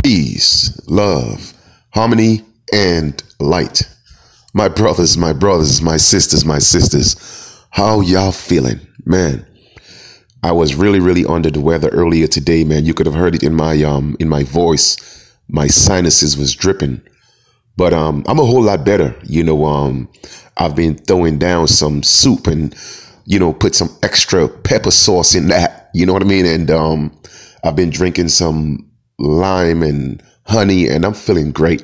Peace, love, harmony, and light. My sisters, how y'all feeling? Man, I was really under the weather earlier today, man. You could have heard it in my voice. My sinuses was dripping. But I'm a whole lot better. I've been throwing down some soup and put some extra pepper sauce in that. You know what I mean? And I've been drinking some lime and honey, and I'm feeling great.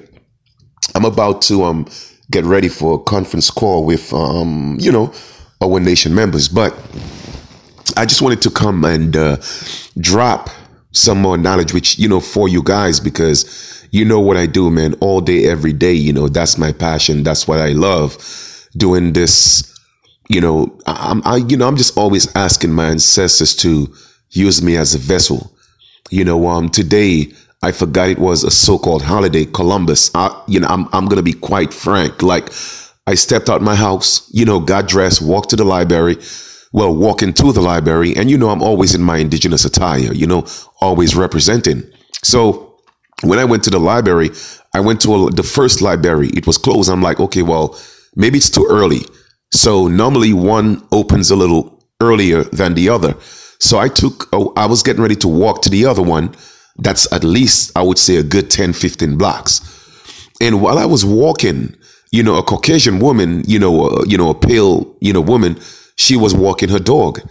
I'm about to get ready for a conference call with our nation members, but I just wanted to come and drop some more knowledge, which for you guys, because you know what I do, man, all day, every day. That's my passion. That's what I love doing this. I'm just always asking my ancestors to use me as a vessel. Today I forgot it was a so-called holiday, Columbus. I'm gonna be quite frank. Like, I stepped out my house, got dressed, walked to the library. Well, walk into the library, and I'm always in my indigenous attire. Always representing. So when I went to the library, I went to the first library. It was closed. I'm like, okay, well, maybe it's too early. So normally one opens a little earlier than the other. So I was getting ready to walk to the other one. That's at least, I would say, a good 10, 15 blocks. And while I was walking, a Caucasian woman, a pale, woman, she was walking her dog.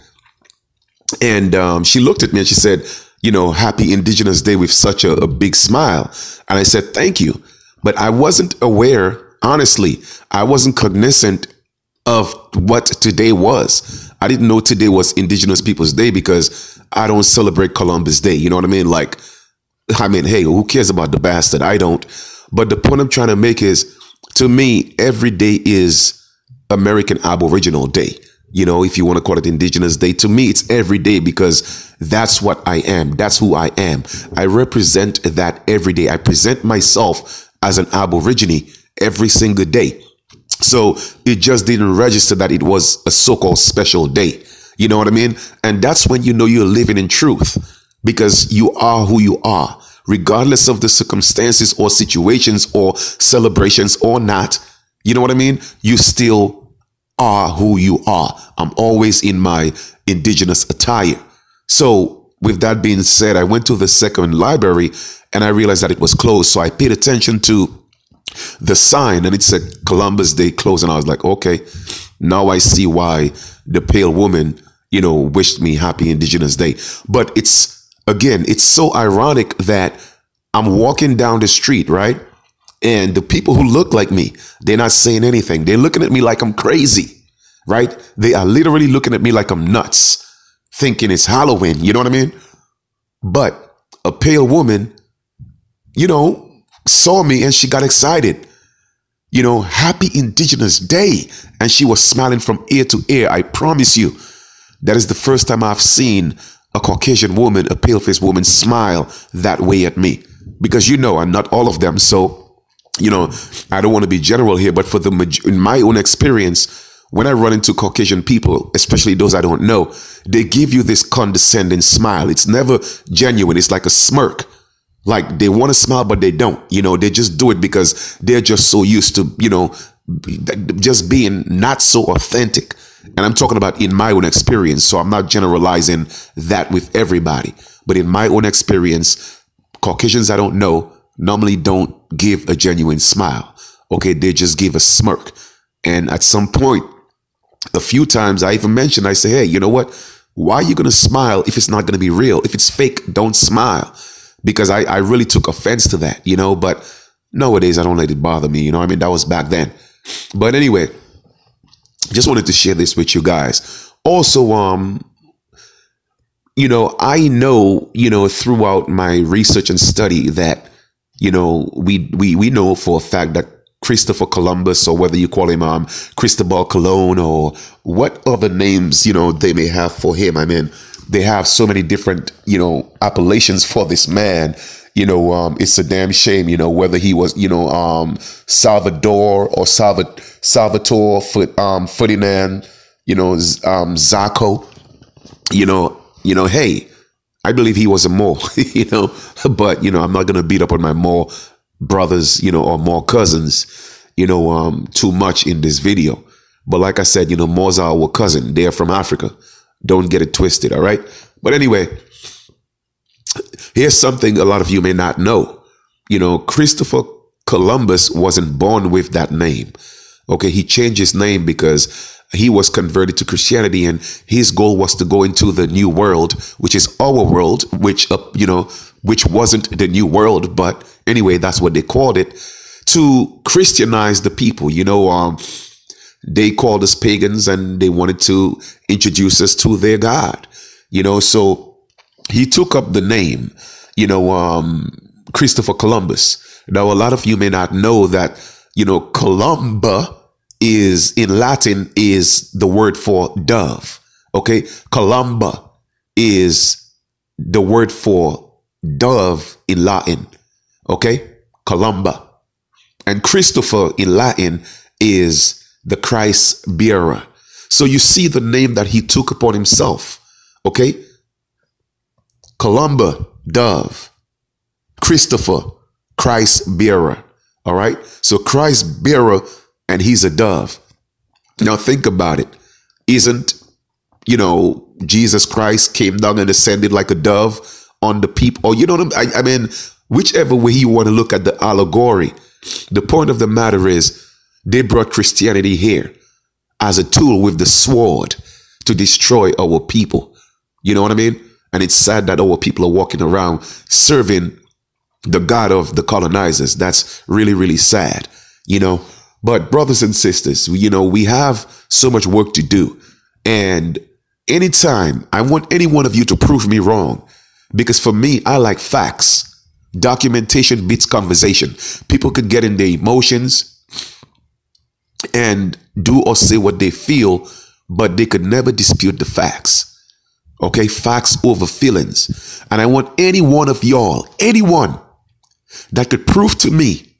And she looked at me and she said, Happy Indigenous Day, with such a big smile. And I said, thank you. But I wasn't aware, honestly, I wasn't cognizant of what today was. I didn't know today was Indigenous Peoples Day because I don't celebrate Columbus Day. You know what I mean? Hey, who cares about the bastard? I don't. But the point I'm trying to make is, to me, every day is American Aboriginal Day. If you want to call it Indigenous Day, to me, it's every day because that's what I am. That's who I am. I represent that every day. I present myself as an Aborigine every single day. So it just didn't register that it was a so-called special day. You know what I mean? And that's when you're living in truth, because you are who you are, regardless of the circumstances or situations or celebrations or not. You know what I mean? You still are who you are. I'm always in my indigenous attire. So with that being said, I went to the second library and I realized that it was closed. So I paid attention to the sign and it said Columbus Day closed. And I was like, okay, now I see why the pale woman, wished me Happy Indigenous Day. But it's so ironic that I'm walking down the street, right? And the people who look like me, they're not saying anything. They're looking at me like I'm crazy, right? They are literally looking at me like I'm nuts, thinking it's Halloween. You know what I mean? But a pale woman, saw me and she got excited. Happy Indigenous Day. And she was smiling from ear to ear. I promise you, that is the first time I've seen a Caucasian woman, a pale-faced woman, smile that way at me. Because and not all of them. So, I don't want to be general here, but in my own experience, when I run into Caucasian people, especially those I don't know, they give you this condescending smile. It's never genuine. It's like a smirk. Like they want to smile, but they don't. They just do it because they're just so used to, just being not so authentic. And I'm talking about in my own experience. So I'm not generalizing that with everybody. But in my own experience, Caucasians I don't know normally don't give a genuine smile. Okay, they just give a smirk. And at some point, a few times I even mentioned, I say, hey, you know what? Why are you going to smile if it's not going to be real? If it's fake, don't smile. Because I really took offense to that, but nowadays I don't let it bother me. That was back then. But anyway, just wanted to share this with you guys. Also, I know, throughout my research and study that, we know for a fact that Christopher Columbus, or whether you call him Cristobal Colon, or what other names, they may have for him. I mean, they have so many different, appellations for this man. It's a damn shame, whether he was, Salvador or Salvatore Ferdinand, Zaco, hey, I believe he was a Moor, but, I'm not going to beat up on my Moor brothers, or Moor cousins, too much in this video. But like I said, Moors are our cousin. They're from Africa. Don't get it twisted, all right? But anyway, here's something a lot of you may not know. Christopher Columbus wasn't born with that name. Okay, he changed his name because he was converted to Christianity, and his goal was to go into the new world, which is our world, which wasn't the new world, but anyway, that's what they called it, to Christianize the people. They called us pagans, and they wanted to introduce us to their God. So he took up the name, Christopher Columbus. Now, a lot of you may not know that, Columba is in Latin is the word for dove. Okay. Columba is the word for dove in Latin. Okay. Columba. And Christopher in Latin is the Christ bearer. So you see the name that he took upon himself. Okay. Columba, dove. Christopher, Christ bearer. All right. So Christ bearer, and he's a dove. Now think about it. Isn't, Jesus Christ came down and descended like a dove on the people? Or I mean, whichever way you want to look at the allegory, the point of the matter is they brought Christianity here as a tool with the sword to destroy our people. You know what I mean? And it's sad that our people are walking around serving the God of the colonizers. That's really, really sad, But brothers and sisters, we have so much work to do. And anytime, I want any one of you to prove me wrong, because for me, I like facts. Documentation beats conversation. People could get in their emotions and do or say what they feel, but they could never dispute the facts. Okay, facts over feelings. And I want any one of y'all, anyone that could prove to me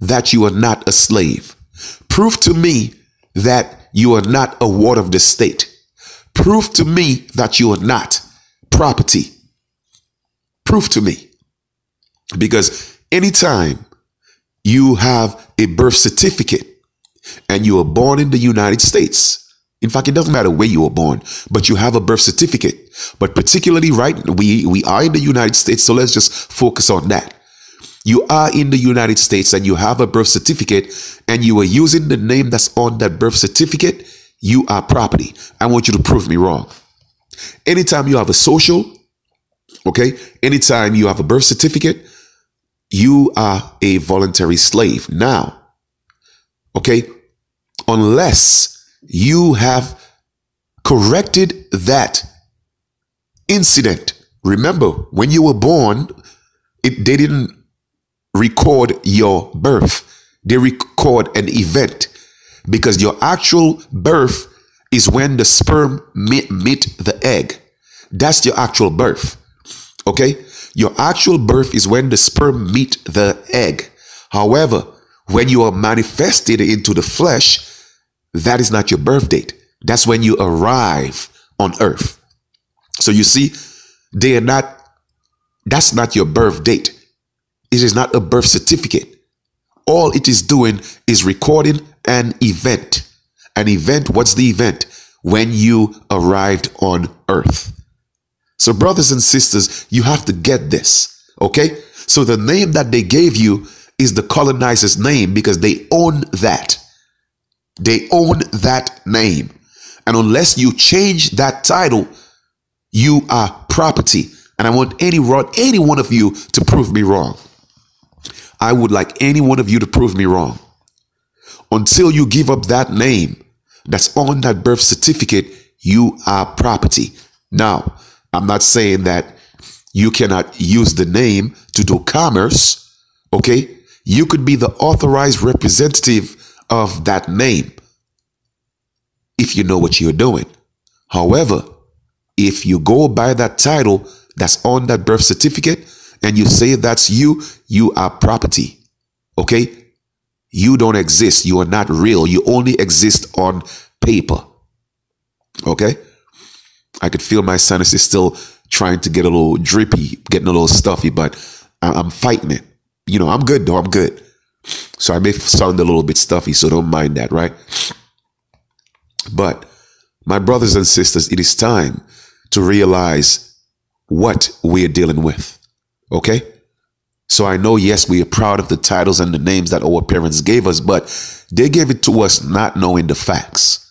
that you are not a slave. Prove to me that you are not a ward of the state. Prove to me that you are not property. Prove to me. Because anytime you have a birth certificate and you were born in the United States, in fact, it doesn't matter where you were born, but you have a birth certificate. But particularly, right, we are in the United States, so let's just focus on that. You are in the United States and you have a birth certificate and you are using the name that's on that birth certificate, you are property. I want you to prove me wrong. Anytime you have a social, okay, anytime you have a birth certificate, you are a voluntary slave. Now, okay, unless you have corrected that incident. Remember, when you were born, they didn't record your birth. They record an event, because your actual birth is when the sperm meet the egg. That's your actual birth. Okay? Your actual birth is when the sperm meet the egg. However, when you are manifested into the flesh, that is not your birth date. That's when you arrive on earth. So you see, that's not your birth date. It is not a birth certificate. All it is doing is recording an event. An event, what's the event? When you arrived on earth. So brothers and sisters, you have to get this, okay? So the name that they gave you is the colonizer's name, because they own that. They own that name. And unless you change that title, you are property. And I want any one of you to prove me wrong. I would like any one of you to prove me wrong. Until you give up that name that's on that birth certificate, you are property. Now, I'm not saying that you cannot use the name to do commerce, okay? You could be the authorized representative of that name if you know what you're doing. However, if you go by that title that's on that birth certificate and you say that's you, you are property. Okay? You don't exist. You are not real. You only exist on paper. Okay? I could feel my sinuses still trying to get a little drippy, getting a little stuffy, but I'm fighting it. I'm good though. I'm good. So I may sound a little bit stuffy, so don't mind that, right? But my brothers and sisters, it is time to realize what we're dealing with. Okay? So I know, yes, we are proud of the titles and the names that our parents gave us, but they gave it to us not knowing the facts.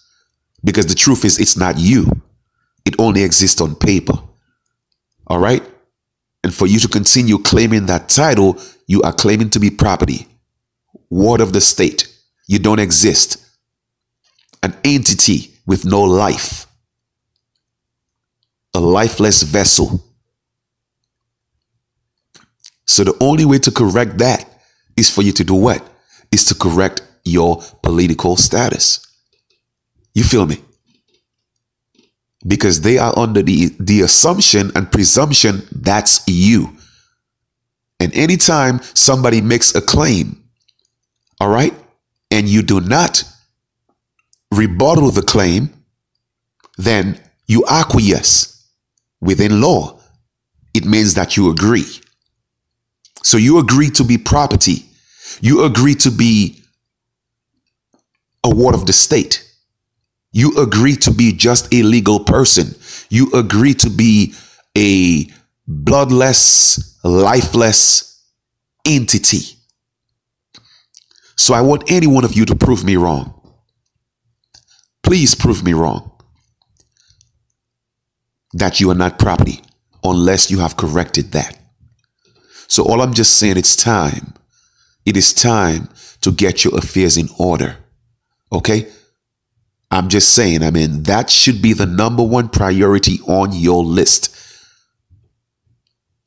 Because the truth is, it's not you. It only exists on paper. All right? And for you to continue claiming that title, you are claiming to be property. Ward of the state. You don't exist. An entity with no life. A lifeless vessel. So the only way to correct that is for you to do what? Is to correct your political status. You feel me? Because they are under the assumption and presumption that's you. And anytime somebody makes a claim, all right, and you do not rebuttal the claim, then you acquiesce within law. It means that you agree. So you agree to be property. You agree to be a ward of the state. You agree to be just a legal person. You agree to be a bloodless, lifeless entity. So I want any one of you to prove me wrong. Please prove me wrong that you are not property unless you have corrected that. So all I'm just saying, it's time. It is time to get your affairs in order. Okay? I'm just saying, that should be the number one priority on your list.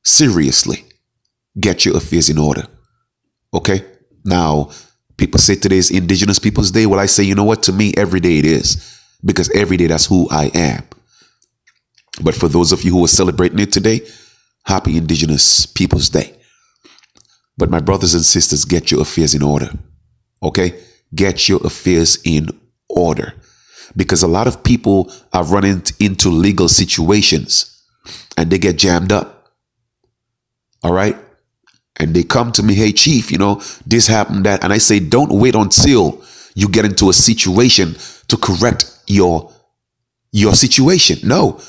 Seriously, get your affairs in order. Okay? Now, people say today's Indigenous Peoples Day. Well, I say, you know what? To me, every day it is. Because every day, that's who I am. But for those of you who are celebrating it today, happy Indigenous Peoples Day. But my brothers and sisters, get your affairs in order. Okay? Get your affairs in order. Because a lot of people are running into legal situations and they get jammed up. All right? And they come to me, hey, chief, this happened, that. And I say, don't wait until you get into a situation to correct your situation. No.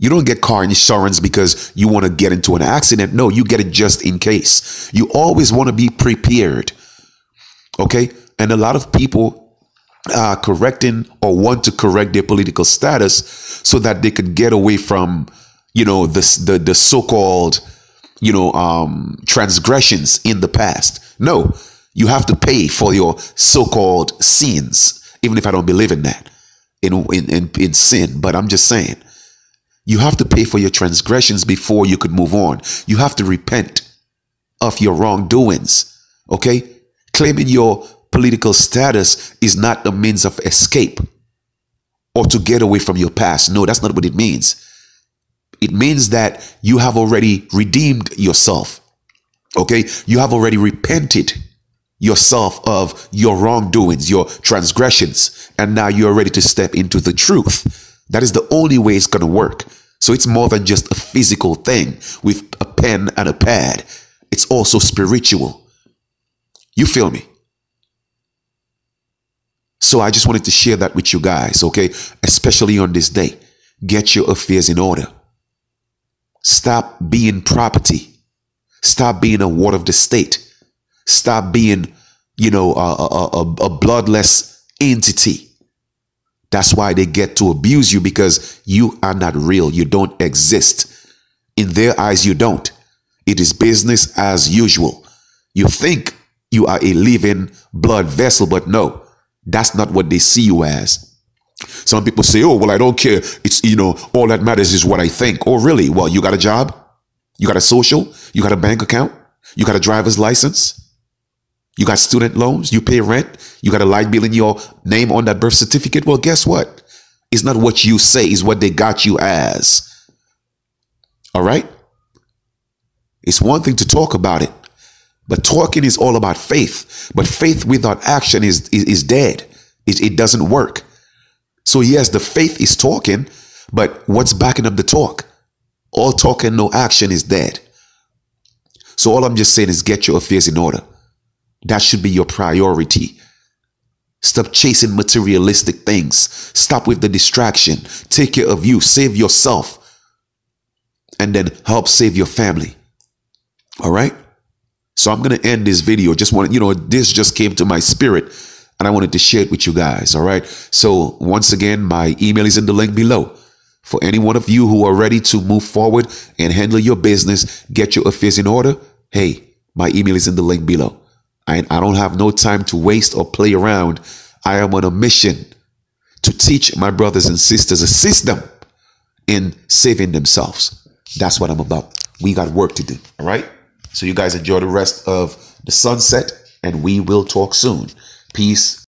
You don't get car insurance because you want to get into an accident. No, you get it just in case. You always want to be prepared. Okay? And a lot of people are correcting or want to correct their political status so that they could get away from, the so-called, transgressions in the past. No, you have to pay for your so-called sins, even if I don't believe in that, in sin. But I'm just saying, you have to pay for your transgressions before you could move on. You have to repent of your wrongdoings. Okay? Claiming your political status is not a means of escape or to get away from your past. No, that's not what it means. It means that you have already redeemed yourself. Okay? You have already repented yourself of your wrongdoings, your transgressions, and now you're ready to step into the truth. That is the only way it's going to work. So it's more than just a physical thing with a pen and a pad. It's also spiritual. You feel me? So I just wanted to share that with you guys, okay? Especially on this day. Get your affairs in order. Stop being property. Stop being a ward of the state. Stop being, a bloodless entity. That's why they get to abuse you, because you are not real. You don't exist. In their eyes, you don't. It is business as usual. You think you are a living blood vessel, but no, that's not what they see you as. Some people say, oh, well, I don't care. It's, all that matters is what I think. Oh, really? Well, you got a job? You got a social? You got a bank account? You got a driver's license? You got student loans? You pay rent? You got a light bill in your name on that birth certificate? Well, guess what? It's not what you say, it's what they got you as. All right? It's one thing to talk about it, but talking is all about faith. But faith without action is dead. It doesn't work. So yes, the faith is talking, but what's backing up the talk? All talk and no action is dead. So all I'm just saying is get your affairs in order. That should be your priority. Stop chasing materialistic things. Stop with the distraction. Take care of you. Save yourself. And then help save your family. All right? So I'm going to end this video. This just came to my spirit and I wanted to share it with you guys. All right? So once again, my email is in the link below. For any one of you who are ready to move forward and handle your business, get your affairs in order, hey, my email is in the link below. I don't have no time to waste or play around. I am on a mission to teach my brothers and sisters a system in saving themselves. That's what I'm about. We got work to do. All right. So you guys enjoy the rest of the sunset and we will talk soon. Peace.